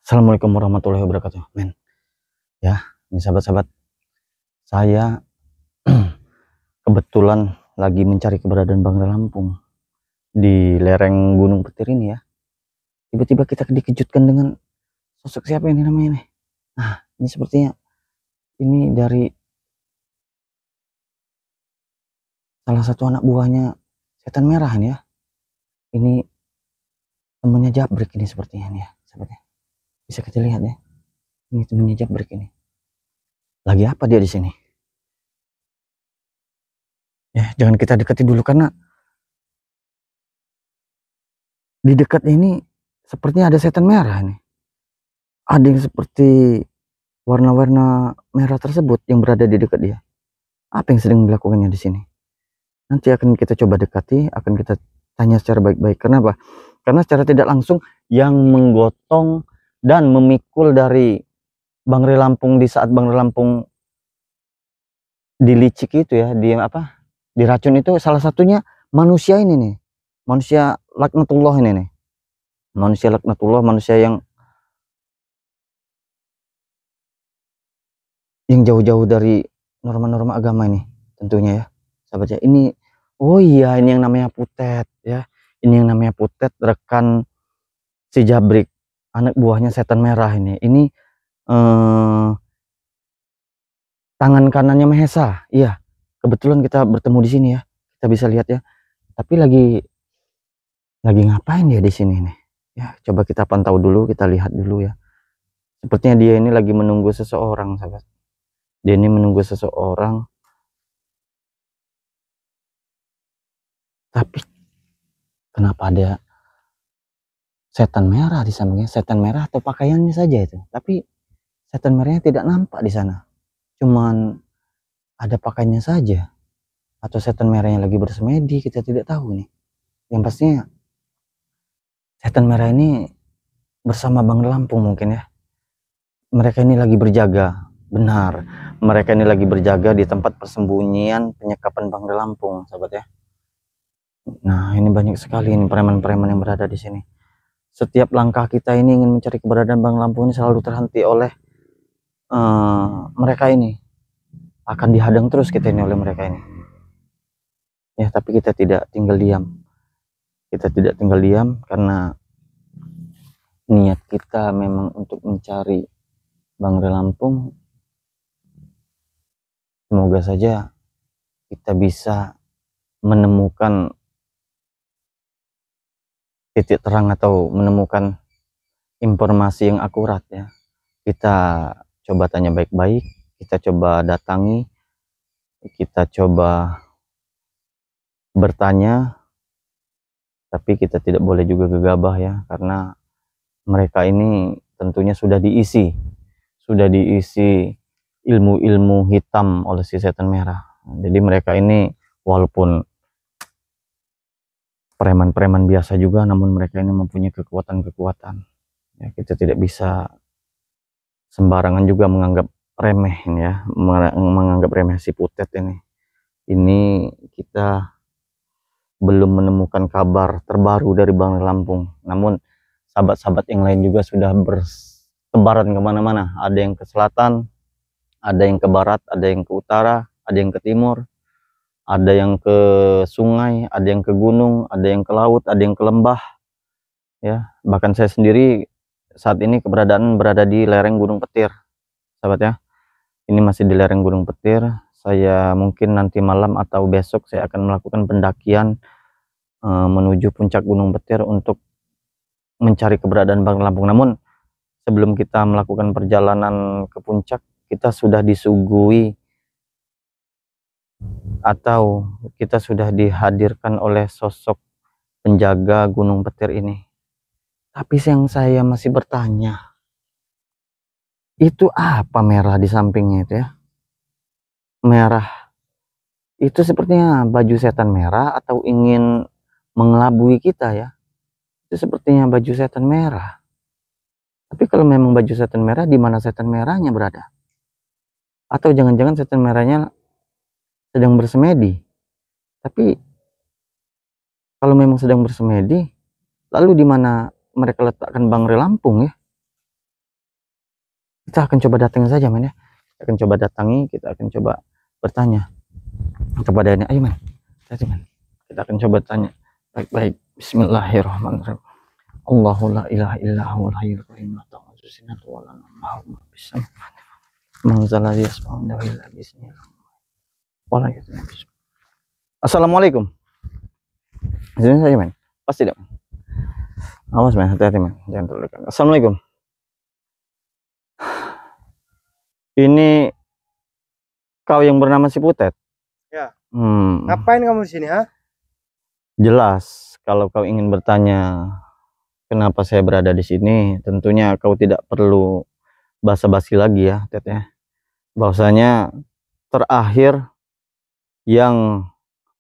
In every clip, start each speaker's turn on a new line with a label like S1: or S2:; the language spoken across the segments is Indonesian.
S1: Assalamualaikum warahmatullahi wabarakatuh, men. Ya, ini sahabat-sahabat, saya kebetulan lagi mencari keberadaan Bangla Lampung di lereng Gunung Petir ini ya. Tiba-tiba kita dikejutkan dengan sosok siapa ini namanya nih. Nah, ini sepertinya ini dari salah satu anak buahnya Setan Merah nih ya. Ini temennya Jabrik ini sepertinya nih ya, sahabatnya. Bisa kita lihat ya. Ini temennya Jabrik ini. Lagi apa dia di sini? Ya, jangan kita dekati dulu karena di dekat ini sepertinya ada setan merah nih. Ada yang seperti warna-warna merah tersebut yang berada di dekat dia. Apa yang sedang dilakukannya di sini? Nanti akan kita coba dekati, akan kita tanya secara baik-baik. Kenapa? Karena secara tidak langsung yang menggotong dan memikul dari Bang Re Lampung di saat Bang Re Lampung dilicik itu ya, di apa? Diracun itu salah satunya manusia ini nih. Manusia laknatullah ini nih. Manusia laknatullah, manusia yang jauh-jauh dari norma-norma agama ini tentunya ya, sahabat ya. Ini, oh iya, ini yang namanya Putet ya, ini yang namanya Putet, rekan si Jabrik, anak buahnya Setan Merah ini tangan kanannya Mahesa. Iya, kebetulan kita bertemu di sini ya, kita bisa lihat ya. Tapi lagi ngapain dia di sini nih ya? Coba kita pantau dulu, kita lihat dulu ya. Sepertinya dia ini lagi menunggu seseorang, sahabat. Dia ini menunggu seseorang. Tapi kenapa ada setan merah di sampingnya? Setan merah atau pakaiannya saja itu? Tapi setan merahnya tidak nampak di sana. Cuman ada pakaiannya saja. Atau setan merahnya lagi bersemedi, kita tidak tahu nih. Yang pastinya setan merah ini bersama Bang Lampung mungkin ya. Mereka ini lagi berjaga. Benar. Mereka ini lagi berjaga di tempat persembunyian penyekapan Bang Lampung, sahabat ya. Nah, ini banyak sekali ini preman-preman yang berada di sini. Setiap langkah kita ini ingin mencari keberadaan Bang Lampung ini selalu terhenti oleh mereka ini. Akan dihadang terus kita ini oleh mereka ini. Ya, tapi kita tidak tinggal diam. Kita tidak tinggal diam karena niat kita memang untuk mencari Bang Re Lampung. Semoga saja kita bisa menemukan titik terang atau menemukan informasi yang akurat ya. Kita coba tanya baik-baik, kita coba datangi, kita coba bertanya, tapi kita tidak boleh juga gegabah ya, karena mereka ini tentunya sudah diisi ilmu-ilmu hitam oleh si setan merah. Jadi mereka ini walaupun preman-preman biasa juga, namun mereka ini mempunyai kekuatan-kekuatan ya. Kita tidak bisa sembarangan juga menganggap remeh ini ya, menganggap remeh si Putet ini kita belum menemukan kabar terbaru dari Bang Lampung. Namun sahabat-sahabat yang lain juga sudah bertebaran kemana-mana. Ada yang ke selatan, ada yang ke barat, ada yang ke utara, ada yang ke timur, ada yang ke sungai, ada yang ke gunung, ada yang ke laut, ada yang ke lembah. Ya, bahkan saya sendiri saat ini berada di lereng Gunung Petir, sahabat ya. Ini masih di lereng Gunung Petir. Saya mungkin nanti malam atau besok saya akan melakukan pendakian menuju puncak Gunung Petir untuk mencari keberadaan Bang Lampung. Namun sebelum kita melakukan perjalanan ke puncak, kita sudah disuguhi atau kita sudah dihadirkan oleh sosok penjaga Gunung Petir ini. Tapi yang saya masih bertanya, itu apa merah di sampingnya itu ya? Merah itu sepertinya baju setan merah atau ingin mengelabui kita ya? Itu sepertinya baju setan merah. Tapi kalau memang baju setan merah, di mana setan merahnya berada? Atau jangan-jangan setan merahnya sedang bersemedi? Tapi kalau memang sedang bersemedi, lalu di mana mereka letakkan Bang Re Lampung ya? Kita akan coba datangi saja, men, ya. Kita akan coba datangi, kita akan coba bertanya kepada ini. Ayo, men. Kita akan coba tanya. Baik-baik. Bismillahirrahmanirrahim. Allahu la ilaha illa huwal hayyul qayyum la ta'khudhuhu sinatun wa la nawm Assalamualaikum. Sini saja, men. Pasti tidak. Awas, men, hati-hati, men. Jangan terlalu dekat. Assalamualaikum. Ini kau yang bernama si Putet?
S2: Ya. Ngapain kamu di sini, ha?
S1: Jelas, kalau kau ingin bertanya kenapa saya berada di sini, tentunya kau tidak perlu basa-basi lagi ya, Tet, ya. Bahwasanya terakhir yang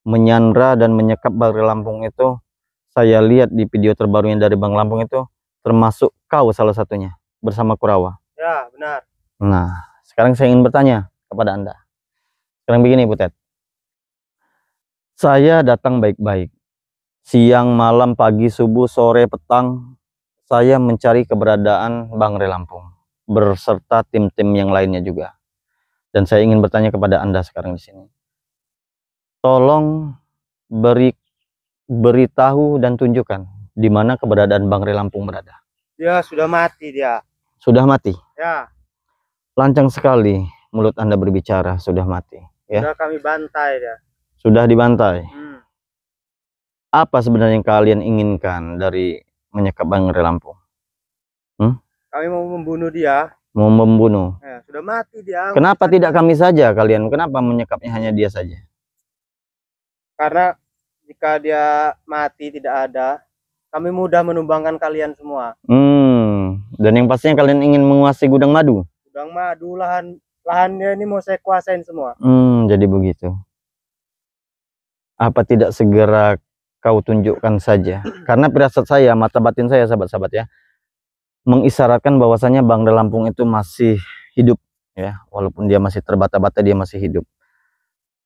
S1: menyandra dan menyekap Bang Lampung itu, saya lihat di video terbarunya dari Bang Lampung itu, termasuk kau salah satunya, bersama Kurawa.
S2: Ya, benar.
S1: Nah, sekarang saya ingin bertanya kepada Anda. Sekarang begini, Putet. Saya datang baik-baik. Siang, malam, pagi, subuh, sore, petang, saya mencari keberadaan Bang Lampung berserta tim-tim yang lainnya juga. Dan saya ingin bertanya kepada Anda sekarang di sini. Tolong beritahu dan tunjukkan di mana keberadaan Bang Lampung berada.
S2: Dia sudah mati, dia.
S1: Sudah mati?
S2: Ya.
S1: Lancang sekali mulut Anda berbicara, sudah mati. Ya?
S2: Sudah kami bantai dia.
S1: Sudah dibantai. Apa sebenarnya yang kalian inginkan dari menyekap Bang Lampung?
S2: Kami mau membunuh dia.
S1: Mau membunuh?
S2: Ya, sudah mati dia.
S1: Kenapa tidak kami saja kalian? Kenapa menyekapnya hanya dia saja?
S2: Karena jika dia mati tidak ada, kami mudah menumbangkan kalian semua.
S1: Dan yang pastinya kalian ingin menguasai gudang madu?
S2: Gudang madu, lahannya ini mau saya kuasain semua.
S1: Jadi begitu. Apa tidak segera kau tunjukkan saja? Karena firasat saya, mata batin saya, sahabat-sahabat ya, mengisyaratkan bahwasanya Bang Lampung itu masih hidup ya, walaupun dia masih terbata-bata, dia masih hidup.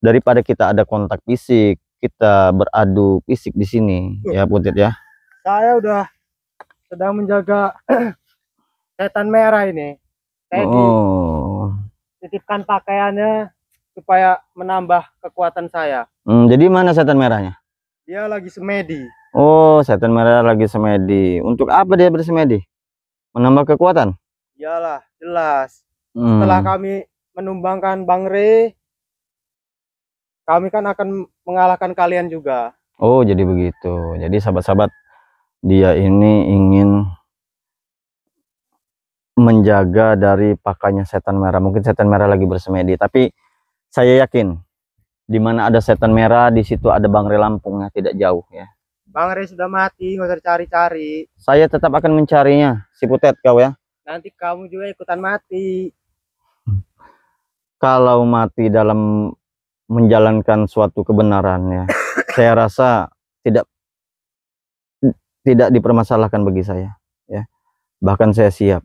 S1: Daripada kita ada kontak fisik, kita beradu fisik di sini ya, Putet ya.
S2: Saya udah sedang menjaga setan merah ini. Saya dititipkan pakaiannya supaya menambah kekuatan saya.
S1: Jadi mana setan merahnya?
S2: Dia lagi semedi.
S1: Oh, setan merah lagi semedi. Untuk apa dia bersemedi? Menambah kekuatan?
S2: Iyalah, jelas. Setelah kami menumbangkan Bang Re, kami kan akan mengalahkan kalian juga.
S1: Oh, jadi begitu. Jadi sahabat-sahabat, dia ini ingin menjaga dari pakainya setan merah. Mungkin setan merah lagi bersemedi, tapi saya yakin di mana ada setan merah, di situ ada Bang Lampung ya, tidak jauh ya.
S2: Bang Re sudah mati, nggak usah cari-cari.
S1: Saya tetap akan mencarinya, si Putet kau ya.
S2: Nanti kamu juga ikutan mati.
S1: Kalau mati dalam menjalankan suatu kebenaran ya, saya rasa tidak dipermasalahkan bagi saya ya. Bahkan saya siap.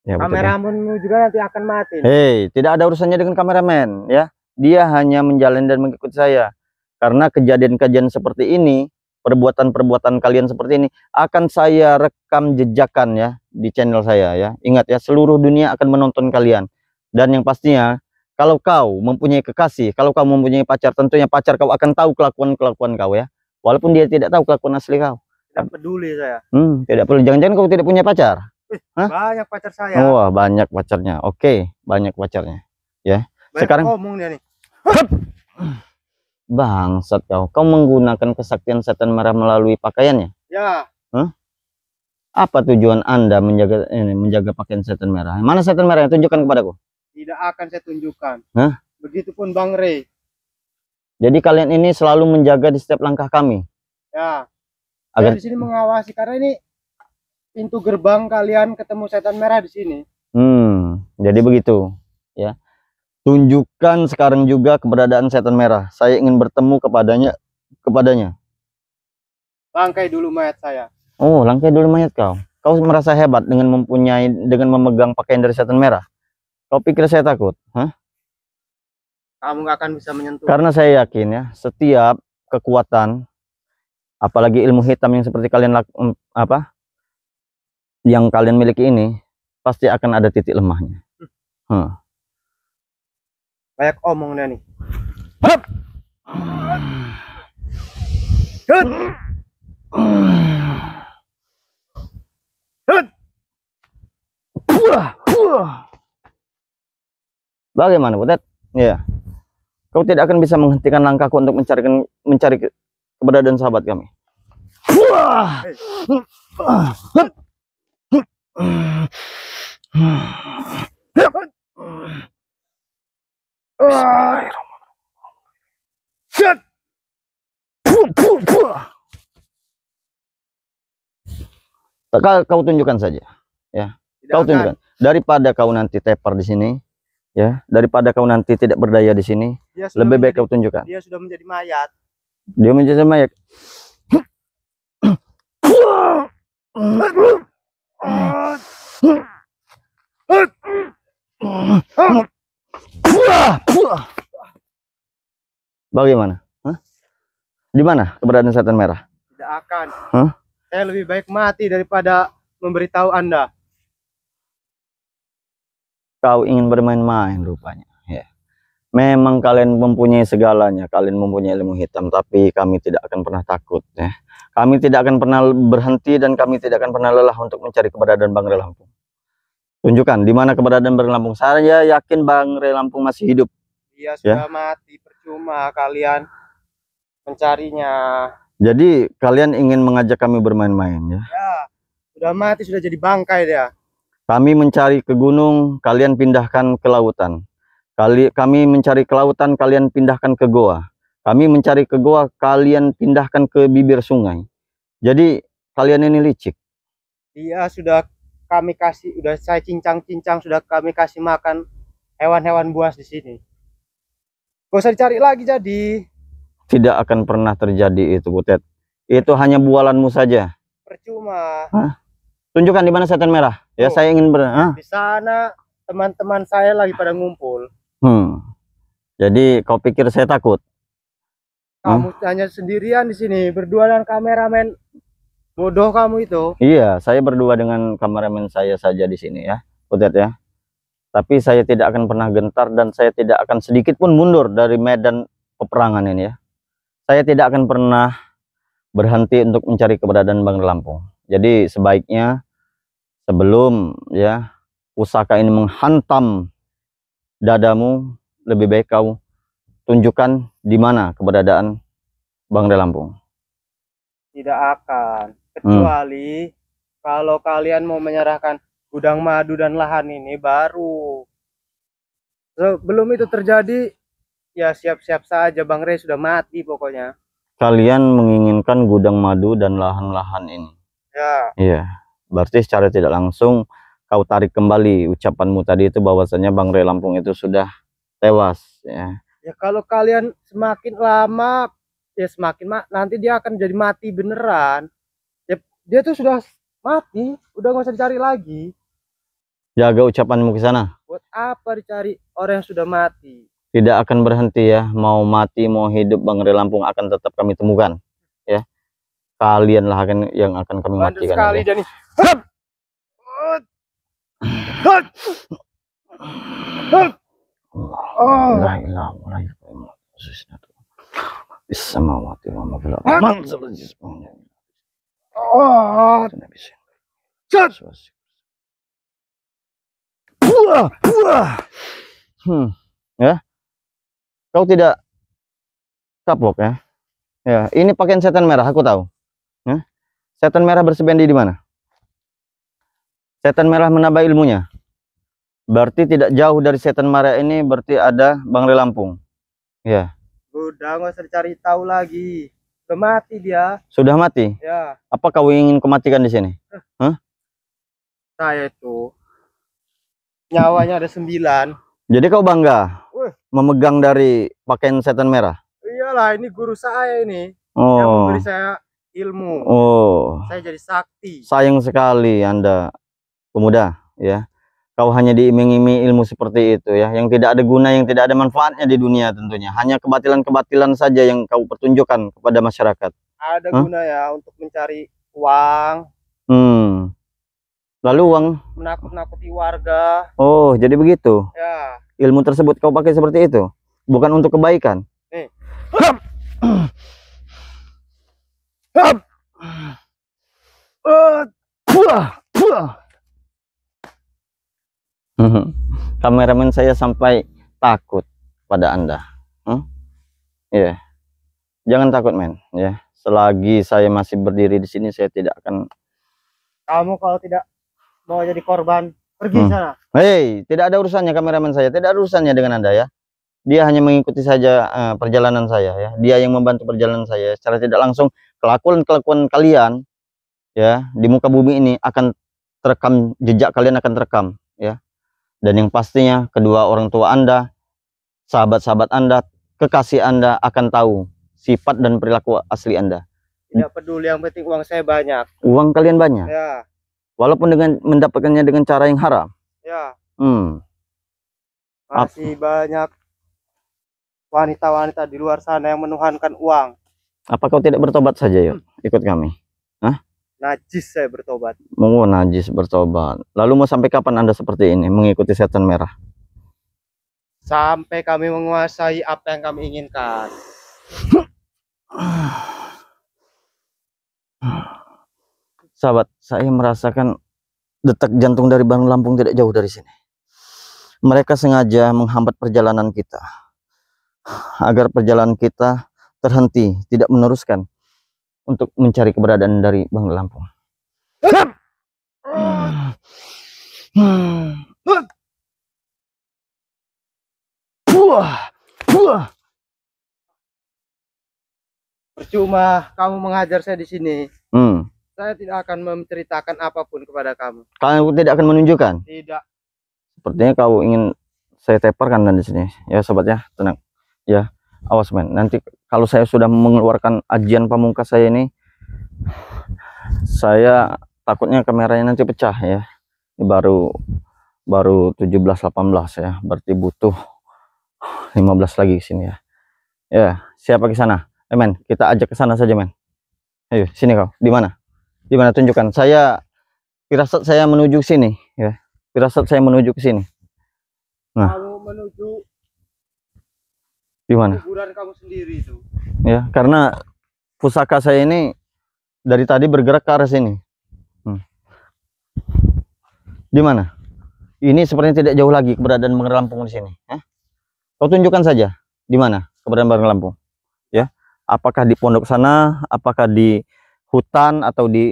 S1: Ya,
S2: kameramen juga nanti akan mati.
S1: Hei, tidak ada urusannya dengan kameramen ya. Dia hanya menjalani dan mengikuti saya. Karena kejadian-kejadian seperti ini, perbuatan-perbuatan kalian seperti ini akan saya rekam jejakan ya di channel saya ya. Ingat ya, seluruh dunia akan menonton kalian. Dan yang pastinya, kalau kau mempunyai kekasih, kalau kau mempunyai pacar, tentunya pacar kau akan tahu kelakuan-kelakuan kau ya. Walaupun dia tidak tahu kelakuan asli kau.
S2: Tidak peduli saya.
S1: Tidak peduli. Jangan-jangan kau tidak punya pacar?
S2: Banyak pacar saya.
S1: Wah, banyak pacarnya. Oke, banyak pacarnya. Ya.
S2: Banyak
S1: sekarang
S2: ngomong dia nih.
S1: Bangsat kau. Kau menggunakan kesaktian setan merah melalui pakaiannya?
S2: Ya.
S1: Apa tujuan Anda menjaga pakaian setan merah? Mana setan merah? Tunjukkan kepadaku.
S2: Tidak akan saya tunjukkan. Begitupun Bang Re.
S1: Jadi kalian ini selalu menjaga di setiap langkah kami.
S2: Ya. Saya di sini mengawasi karena ini pintu gerbang kalian ketemu setan merah di sini.
S1: Jadi begitu ya. Tunjukkan sekarang juga keberadaan setan merah. Saya ingin bertemu kepadanya.
S2: Langkai dulu mayat saya.
S1: Oh, langkai dulu mayat kau. Kau merasa hebat dengan memegang pakaian dari setan merah. Kau pikir saya takut?
S2: Kamu gak akan bisa menyentuh.
S1: Karena saya yakin ya, setiap kekuatan, apalagi ilmu hitam yang seperti kalian yang kalian miliki ini, pasti akan ada titik lemahnya.
S2: Banyak omongnya nih.
S1: Bagaimana, Butet? Ya, kau tidak akan bisa menghentikan langkahku untuk mencari keberadaan sahabat kami. Kau tunjukkan saja, ya. Kau tunjukkan. Daripada kau nanti tepar di sini, ya. Daripada kau nanti tidak berdaya di sini, lebih baik kau tunjukkan.
S2: Dia sudah menjadi mayat.
S1: Dia menjadi mayat. Bagaimana? Di mana keberadaan setan merah?
S2: Tidak akan. Saya lebih baik mati daripada memberitahu Anda.
S1: Kau ingin bermain-main rupanya. Ya. Memang kalian mempunyai segalanya. Kalian mempunyai ilmu hitam. Tapi kami tidak akan pernah takut. Ya. Kami tidak akan pernah berhenti. Dan kami tidak akan pernah lelah untuk mencari keberadaan Bang Rey Lampung. Tunjukkan di mana keberadaan Bang Rey Lampung. Saya yakin Bang Rey Lampung masih hidup.
S2: Dia sudah mati. Percuma kalian mencarinya.
S1: Jadi kalian ingin mengajak kami bermain-main, ya?
S2: Ya, sudah mati, sudah jadi bangkai dia.
S1: Kami mencari ke gunung, kalian pindahkan ke lautan. Kami mencari ke lautan, kalian pindahkan ke goa. Kami mencari ke goa, kalian pindahkan ke bibir sungai. Jadi kalian ini licik.
S2: Dia sudah kami kasih, sudah saya cincang-cincang, sudah kami kasih makan hewan-hewan buas di sini. Gak usah dicari lagi jadi.
S1: Tidak akan pernah terjadi itu, Butet. Itu hanya bualanmu saja.
S2: Percuma.
S1: Tunjukkan di mana setan merah. Ya, saya ingin
S2: di sana teman-teman saya lagi pada ngumpul.
S1: Jadi kau pikir saya takut?
S2: Kamu hanya sendirian di sini, berdua dengan kameramen bodoh kamu itu.
S1: Iya, saya berdua dengan kameramen saya saja di sini ya, Butet ya. Tapi saya tidak akan pernah gentar dan saya tidak akan sedikit pun mundur dari medan peperangan ini ya. Saya tidak akan pernah berhenti untuk mencari keberadaan Bang Rey Lampung. Jadi sebaiknya sebelum ya pusaka ini menghantam dadamu, lebih baik kau tunjukkan di mana keberadaan Bang Rey Lampung.
S2: Tidak akan, kecuali kalau kalian mau menyerahkan gudang madu dan lahan ini baru. Sebelum itu terjadi, ya siap-siap saja, Bang Rey sudah mati pokoknya.
S1: Kalian menginginkan gudang madu dan lahan-lahan ini.
S2: Ya.
S1: Iya. Berarti secara tidak langsung kau tarik kembali ucapanmu tadi itu bahwasanya Bang Rey Lampung itu sudah tewas. Ya. Ya
S2: kalau kalian semakin lama, ya semakin nanti dia akan jadi mati beneran. Ya, dia tuh sudah mati, udah nggak usah dicari lagi.
S1: Jaga ucapanmu ke sana.
S2: Buat apa dicari orang yang sudah mati?
S1: Tidak akan berhenti ya, mau mati mau hidup Bang Rey Lampung akan tetap kami temukan ya. Kalianlah yang akan kami matikan.
S2: Sekali Dani.
S1: Ya. Kau tidak kapok ya? Ya, ini pakaian setan merah, aku tahu. Ya. Setan merah bersembunyi di mana? Setan merah menambah ilmunya. Berarti tidak jauh dari setan merah ini berarti ada Bang Rey Lampung. Ya.
S2: Udah nggak usah cari tahu lagi. Sudah mati dia.
S1: Sudah mati?
S2: Ya.
S1: Apa kau ingin kematikan di sini?
S2: Saya itu nyawanya ada 9.
S1: Jadi kau bangga memegang dari pakaian setan merah?
S2: Iyalah, ini guru saya ini.
S1: Oh.
S2: Yang memberi saya ilmu.
S1: Oh.
S2: Saya jadi sakti.
S1: Sayang sekali Anda pemuda ya. Kau hanya diiming-iming ilmu seperti itu ya, yang tidak ada guna, yang tidak ada manfaatnya di dunia tentunya. Hanya kebatilan-kebatilan saja yang kau pertunjukkan kepada masyarakat.
S2: Ada guna ya untuk mencari uang.
S1: Lalu uang,
S2: menakut-nakuti warga.
S1: oh jadi begitu.
S2: Ya.
S1: Ilmu tersebut kau pakai seperti itu, bukan untuk kebaikan.
S2: Nih.
S1: Kameramen saya sampai takut pada Anda. Ya, jangan takut men. Ya, selagi saya masih berdiri di sini, saya tidak akan.
S2: Kamu kalau tidak mau jadi korban, pergi sana.
S1: Hei, tidak ada urusannya kameramen saya, tidak ada urusannya dengan Anda ya. Dia hanya mengikuti saja perjalanan saya ya. Dia yang membantu perjalanan saya secara tidak langsung. Kelakuan kalian ya di muka bumi ini akan terekam, jejak kalian akan terekam ya. Dan yang pastinya kedua orang tua Anda, sahabat-sahabat Anda, kekasih Anda akan tahu sifat dan perilaku asli Anda.
S2: Tidak peduli, yang penting uang saya banyak.
S1: Uang kalian banyak.
S2: Ya.
S1: Walaupun dengan mendapatkannya dengan cara yang haram.
S2: Ya.
S1: Masih
S2: banyak wanita-wanita di luar sana yang menuhankan uang.
S1: Apa kau tidak bertobat saja yuk? Ikut kami. Hah?
S2: Najis saya bertobat.
S1: Mau najis bertobat. Lalu mau sampai kapan Anda seperti ini mengikuti setan merah?
S2: Sampai kami menguasai apa yang kami inginkan.
S1: Sahabat, saya merasakan detak jantung dari Bang Lampung tidak jauh dari sini. Mereka sengaja menghambat perjalanan kita agar perjalanan kita terhenti, tidak meneruskan untuk mencari keberadaan dari Bang Lampung.
S2: Percuma kamu mengajar saya di sini. Saya tidak akan menceritakan apapun kepada kamu.
S1: Kamu tidak akan menunjukkan?
S2: Tidak.
S1: Sepertinya kau ingin saya teparkan dan di sini. Ya sobat ya, tenang. Ya, awas men. Nanti kalau saya sudah mengeluarkan ajian pamungkas saya ini, saya takutnya kameranya nanti pecah ya. Ini baru 17-18 ya. Berarti butuh 15 lagi di sini ya. Ya, siapa ke sana? Men, kita ajak ke sana saja men. Ayo, sini kau. Di mana? Di mana, tunjukkan. Firasat saya menuju sini ya. Firasat saya menuju ke sini. Nah,
S2: kamu menuju
S1: di mana?
S2: kuburan kamu sendiri itu.
S1: Ya, karena pusaka saya ini dari tadi bergerak ke arah sini. Di mana? Ini sepertinya tidak jauh lagi keberadaan Bang Lampung di sini. Kau tunjukkan saja di mana keberadaan Bang Lampung. Ya, apakah di pondok sana, apakah di hutan atau di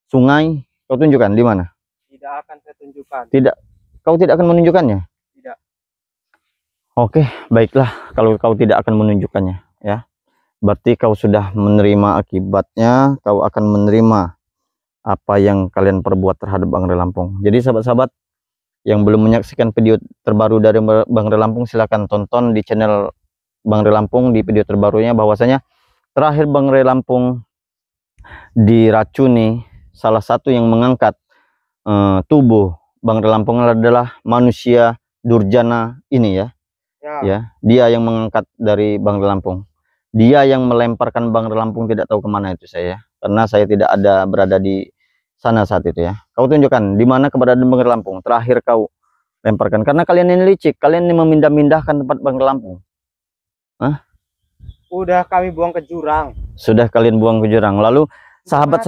S1: sungai? Kau tunjukkan di mana?
S2: Tidak akan saya tunjukkan.
S1: Tidak, kau tidak akan menunjukkannya.
S2: Tidak.
S1: Oke, baiklah kalau kau tidak akan menunjukkannya. Ya, berarti kau sudah menerima akibatnya. Kau akan menerima apa yang kalian perbuat terhadap Bang Lampung. Jadi sahabat-sahabat yang belum menyaksikan video terbaru dari Bang Lampung, silahkan tonton di channel Bang Lampung di video terbarunya. Bahwasanya terakhir Bang Lampung diracuni, salah satu yang mengangkat tubuh Bang Lampung adalah manusia durjana ini ya. Ya, dia yang mengangkat dari Bang Lampung. Dia yang melemparkan Bang Lampung, tidak tahu kemana itu saya. Karena saya tidak ada berada di sana saat itu ya. Kau tunjukkan di mana keberadaan Bang Lampung. Terakhir kau lemparkan. Karena kalian ini licik. Kalian ini memindah-mindahkan tempat Bang Lampung.
S2: Udah kami buang ke jurang.
S1: Sudah kalian buang ke jurang. Lalu sahabat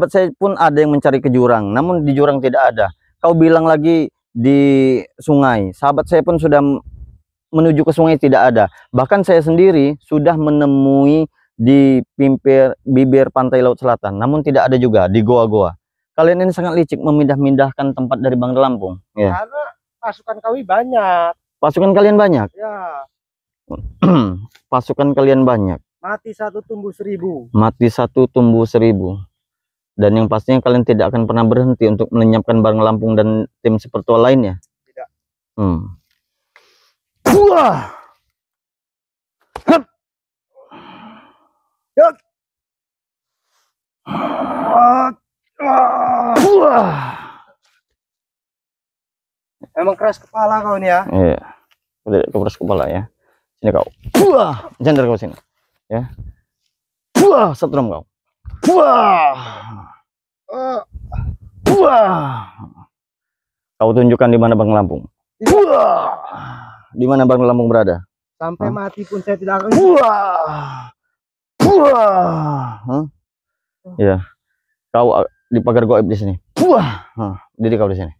S1: saya pun ada yang mencari ke jurang. Namun di jurang tidak ada. Kau bilang lagi di sungai. Sahabat saya pun sudah menuju ke sungai, tidak ada. Bahkan saya sendiri sudah menemui di bibir pantai Laut Selatan, namun tidak ada juga di goa-goa. Kalian ini sangat licik memindah-mindahkan tempat dari Bang Lampung ya.
S2: Karena pasukan kami banyak.
S1: Pasukan kalian banyak
S2: ya.
S1: Pasukan kalian banyak.
S2: Mati satu tumbuh 1000.
S1: Mati satu tumbuh 1000. Dan yang pastinya kalian tidak akan pernah berhenti untuk melenyapkan Bang Lampung dan tim seperti lainnya.
S2: Tidak.
S1: Wah.
S2: Emang keras kepala kau nih ya.
S1: Iya. Kau keras kepala ya. Sini kau. Jandar kau sini. Ya. Setrum kau. Buah. Kau tunjukkan di mana Bang Lampung. Buah. Di mana Bang Lampung berada?
S2: Sampai mati pun saya tidak akan.
S1: Buah. Buah. Ya. Kau di pagar goib di sini. Buah. Diri kau di sini.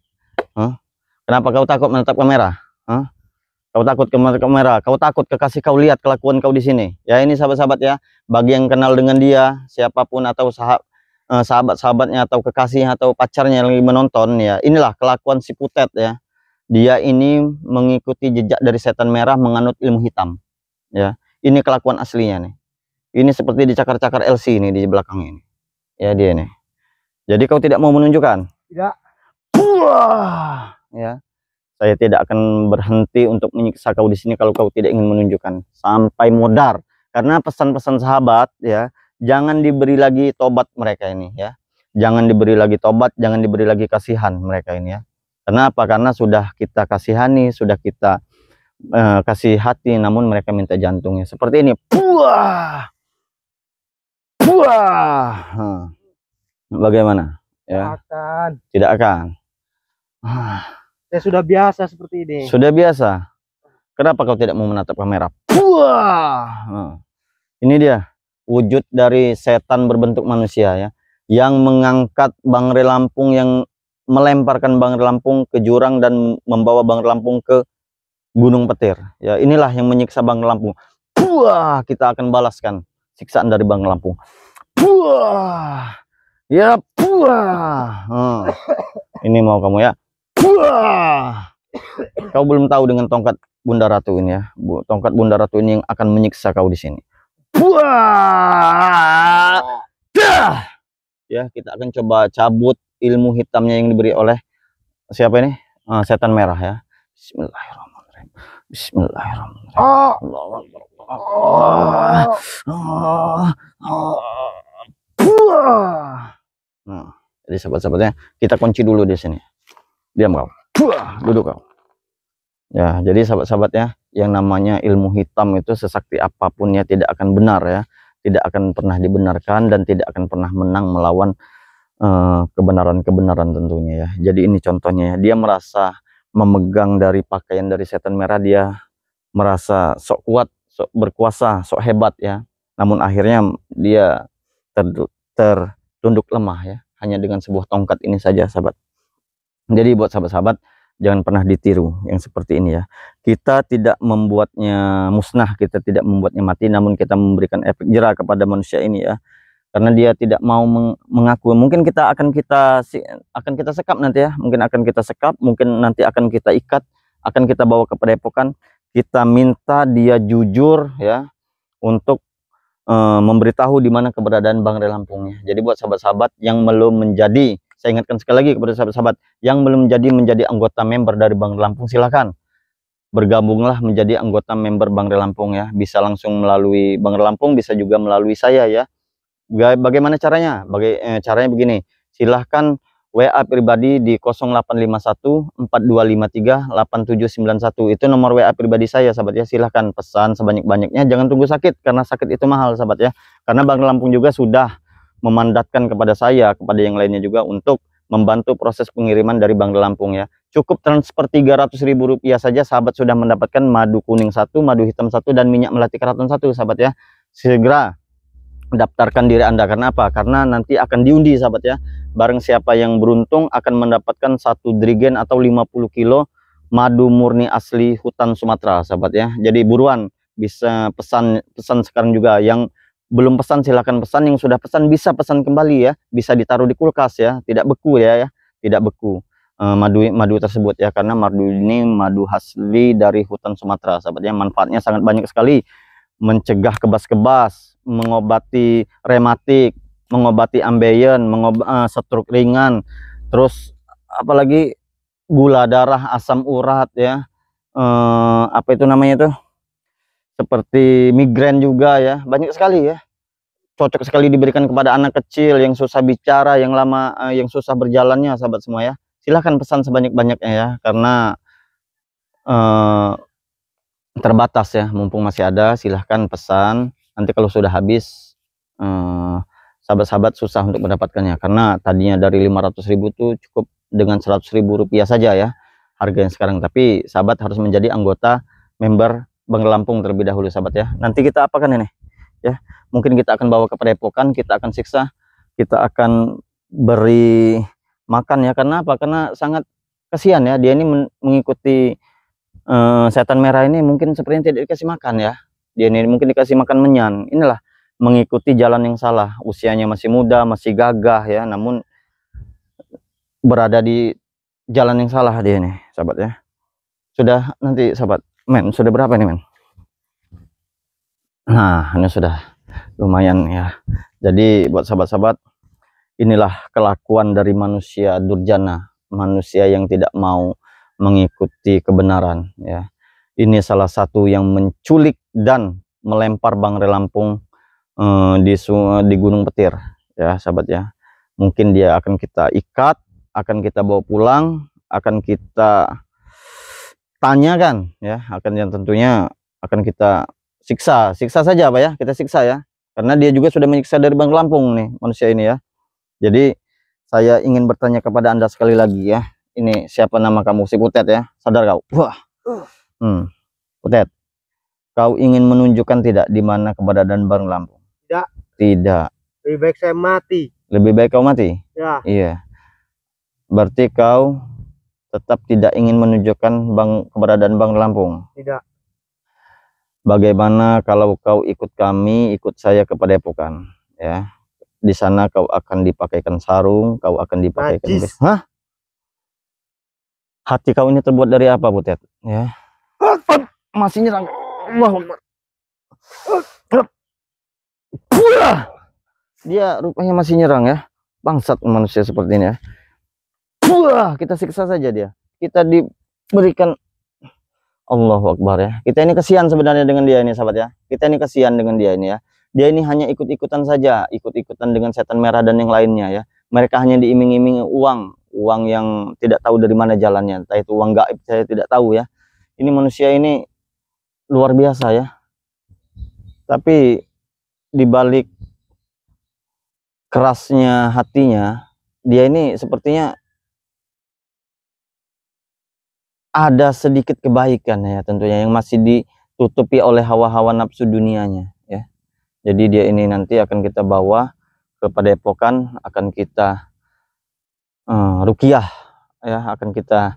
S1: Kenapa kau takut menatap kamera? Kau takut ke kamera, kau takut kekasih kau lihat kelakuan kau di sini. Ya ini sahabat-sahabat ya, bagi yang kenal dengan dia, siapapun atau sahabat-sahabatnya atau kekasihnya atau pacarnya yang lagi menonton ya, inilah kelakuan si Putet ya. Dia ini mengikuti jejak dari setan merah, menganut ilmu hitam. Ya, ini kelakuan aslinya nih. Ini seperti dicakar-cakar LC ini di belakang ini. Ya dia nih. Jadi kau tidak mau menunjukkan?
S2: Tidak.
S1: Wah, ya. Saya tidak akan berhenti untuk menyiksa kau di sini kalau kau tidak ingin menunjukkan sampai modar. Karena pesan-pesan sahabat ya, jangan diberi lagi tobat mereka ini ya. Jangan diberi lagi tobat, jangan diberi lagi kasihan mereka ini ya. Kenapa? Karena sudah kita kasihani, sudah kita kasih hati, namun mereka minta jantungnya. Seperti ini. Buah. Buah. Bagaimana? Ya. Tidak akan.
S2: Saya sudah biasa seperti ini.
S1: Sudah biasa. Kenapa kau tidak mau menatap kamera? Wah. Ini dia wujud dari setan berbentuk manusia ya, yang mengangkat Bang Re Lampung, yang melemparkan Bang Re Lampung ke jurang dan membawa Bang Re Lampung ke Gunung Petir. Ya, inilah yang menyiksa Bang Re Lampung. Wah, kita akan balaskan siksaan dari Bang Re Lampung. Wah. Ya, wah. Ini mau kamu ya. Wah. Kau belum tahu dengan tongkat Bunda Ratu ini ya. Tongkat Bunda Ratu ini yang akan menyiksa kau di sini. Wah. Dah. Ya, kita akan coba cabut ilmu hitamnya yang diberi oleh siapa ini? Setan merah ya. Bismillahirrahmanirrahim. Bismillahirrahmanirrahim. Allahu Akbar. Nah, jadi sahabat-sahabatnya kita kunci dulu di sini. Diam kau. Duduk kau. Ya, jadi sahabat-sahabatnya, yang namanya ilmu hitam itu sesakti apapun ya tidak akan benar ya, tidak akan pernah dibenarkan dan tidak akan pernah menang melawan kebenaran-kebenaran tentunya ya. Jadi ini contohnya ya, dia merasa memegang dari pakaian dari setan merah, dia merasa sok kuat, sok berkuasa, sok hebat ya. Namun akhirnya dia tertunduk lemah ya, hanya dengan sebuah tongkat ini saja sahabat. Jadi buat sahabat-sahabat, jangan pernah ditiru yang seperti ini ya. Kita tidak membuatnya musnah, kita tidak membuatnya mati, namun kita memberikan efek jera kepada manusia ini ya. Karena dia tidak mau mengaku. Mungkin akan kita sekap nanti ya. Mungkin akan kita sekap, mungkin nanti akan kita ikat, akan kita bawa ke padepokan. Kita minta dia jujur ya untuk memberitahu di mana keberadaan Bang Re Lampungnya. Jadi buat sahabat-sahabat yang belum menjadi, saya ingatkan sekali lagi kepada sahabat-sahabat yang belum menjadi anggota member dari Bang Re Lampung, silakan bergabunglah menjadi anggota member Bang Re Lampung ya. Bisa langsung melalui Bang Re Lampung, bisa juga melalui saya ya. Bagaimana caranya? Caranya begini, silahkan WA pribadi di 0851 4253 8791. Itu nomor WA pribadi saya sahabat ya. Silahkan pesan sebanyak-banyaknya, jangan tunggu sakit, karena sakit itu mahal sahabat ya. Karena Bang Re Lampung juga sudah memandatkan kepada saya, kepada yang lainnya juga, untuk membantu proses pengiriman dari Bang Re Lampung ya. Cukup transfer Rp300.000 saja sahabat sudah mendapatkan madu kuning 1, madu hitam 1, dan minyak melati keraton 1 sahabat ya. Segera daftarkan diri Anda. Karena apa? Karena nanti akan diundi sahabat ya. Barang siapa yang beruntung akan mendapatkan 1 drigen atau 50 kilo madu murni asli hutan Sumatera sahabat ya. Jadi buruan, bisa pesan sekarang juga. Yang belum pesan silahkan pesan, yang sudah pesan bisa pesan kembali ya, bisa ditaruh di kulkas ya, tidak beku ya, tidak beku madu tersebut ya. Karena madu ini madu asli dari hutan Sumatera sahabat ya. Manfaatnya sangat banyak sekali, mencegah kebas-kebas, mengobati rematik, mengobati ambeien, stroke ringan, terus apalagi gula darah, asam urat ya, apa itu namanya tuh, seperti migrain juga ya, banyak sekali ya. Cocok sekali diberikan kepada anak kecil yang susah bicara, yang lama, yang susah berjalannya sahabat semua ya. Silahkan pesan sebanyak-banyaknya ya, karena terbatas ya, mumpung masih ada. Silahkan pesan, nanti kalau sudah habis sahabat-sahabat susah untuk mendapatkannya, karena tadinya dari 500.000 tuh cukup dengan 100.000 rupiah saja ya harganya sekarang. Tapi sahabat harus menjadi anggota member Bang Lampung terlebih dahulu sahabat ya. Nanti kita apakan ini ya, mungkin kita akan bawa ke Padepokan, kita akan siksa, kita akan beri makan ya. Karena apa? Karena sangat kasihan ya, dia ini mengikuti setan merah ini, mungkin sepertinya tidak dikasih makan ya. Dia ini mungkin dikasih makan menyan. Inilah mengikuti jalan yang salah. Usianya masih muda, masih gagah ya, namun berada di jalan yang salah dia ini sahabat ya. Sudah nanti sahabat, men sudah berapa nih men? Nah ini sudah lumayan ya. Jadi buat sahabat-sahabat, inilah kelakuan dari manusia durjana, manusia yang tidak mau mengikuti kebenaran ya. Ini salah satu yang menculik dan melempar Bang Lampung di Gunung Petir ya sahabat ya. Mungkin dia akan kita ikat, akan kita bawa pulang, akan kita tanyakan ya, akan yang tentunya akan kita siksa saja Pak ya, kita siksa ya, karena dia juga sudah menyiksa dari Bang Lampung nih manusia ini ya. Jadi saya ingin bertanya kepada Anda sekali lagi ya, ini siapa nama kamu? Si Putet ya, sadar kau? Wah, Putet, kau ingin menunjukkan tidak di mana keberadaan Bang Lampung? Tidak.
S2: Lebih baik saya mati.
S1: Lebih baik kau mati?
S2: Ya.
S1: Iya. Berarti kau tetap tidak ingin menunjukkan keberadaan Bang Lampung?
S2: Tidak.
S1: Bagaimana kalau kau ikut kami, ikut saya ke Padepokan ya? Di sana kau akan dipakaikan sarung, kau akan dipakaikan bes. Hah? Hati kau ini terbuat dari apa, Putet? Ya. Masih nyerang. Dia rupanya masih nyerang ya. Bangsat manusia seperti ini ya. Kita siksa saja dia. Kita diberikan, Allahu Akbar ya. Kita ini kasihan sebenarnya dengan dia ini sahabat ya. Kita ini kasihan dengan dia ini ya. Dia ini hanya ikut-ikutan saja, ikut-ikutan dengan setan merah dan yang lainnya ya. Mereka hanya diiming-imingi uang yang tidak tahu dari mana jalannya. Entah itu uang gaib, saya tidak tahu ya. Ini manusia ini luar biasa ya. Tapi dibalik kerasnya hatinya, dia ini sepertinya ada sedikit kebaikan ya, tentunya yang masih ditutupi oleh hawa-hawa nafsu dunianya ya. Jadi dia ini nanti akan kita bawa ke Padepokan, akan kita ruqyah ya, akan kita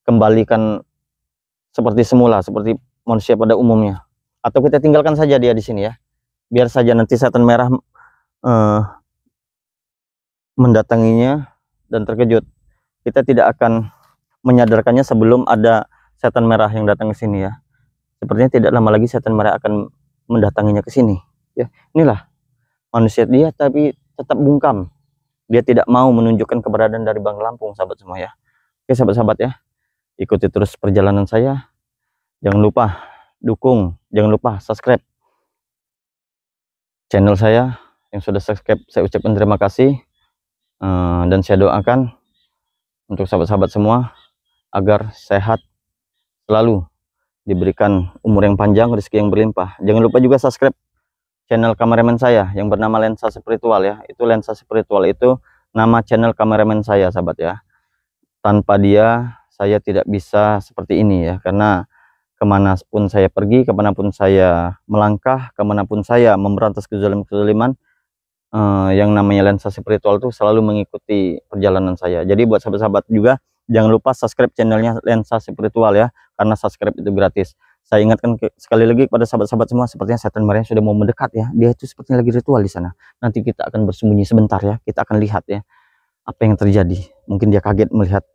S1: kembalikan seperti semula, seperti manusia pada umumnya. Atau kita tinggalkan saja dia di sini ya. Biar saja nanti setan merah mendatanginya dan terkejut. Kita tidak akan menyadarkannya sebelum ada setan merah yang datang ke sini ya. Sepertinya tidak lama lagi setan merah akan mendatanginya ke sini ya. Inilah manusia dia, tapi tetap bungkam. Dia tidak mau menunjukkan keberadaan dari Bang Lampung sahabat semua ya. Oke sahabat-sahabat ya, ikuti terus perjalanan saya. Jangan lupa dukung, jangan lupa subscribe channel saya. Yang sudah subscribe saya ucapkan terima kasih, dan saya doakan untuk sahabat-sahabat semua agar sehat selalu, diberikan umur yang panjang, rezeki yang berlimpah. Jangan lupa juga subscribe channel kameramen saya yang bernama Lensa Spiritual ya. Itu Lensa Spiritual itu nama channel kameramen saya sahabat ya. Tanpa dia saya tidak bisa seperti ini ya, karena kemanapun saya pergi, kemanapun saya melangkah, kemanapun saya memberantas kezaliman, yang namanya Lensa Spiritual itu selalu mengikuti perjalanan saya. Jadi buat sahabat-sahabat juga jangan lupa subscribe channelnya Lensa Spiritual ya, karena subscribe itu gratis. Saya ingatkan sekali lagi kepada sahabat-sahabat semua, sepertinya setan merah sudah mau mendekat ya. Dia itu sepertinya lagi ritual di sana. Nanti kita akan bersembunyi sebentar ya. Kita akan lihat ya apa yang terjadi. Mungkin dia kaget melihat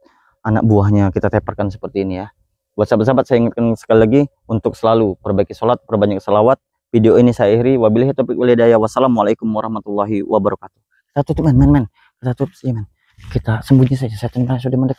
S1: anak buahnya kita teparkan seperti ini ya. Buat sahabat-sahabat saya ingatkan sekali lagi untuk selalu perbaiki sholat, perbanyak salawat. Video ini saya akhiri. Wabillahi taufiq wal hidayah. Wassalamualaikum warahmatullahi wabarakatuh. Kita tutup men. Kita tutup saja men. Kita sembunyi saja, setan merah sudah mendekat.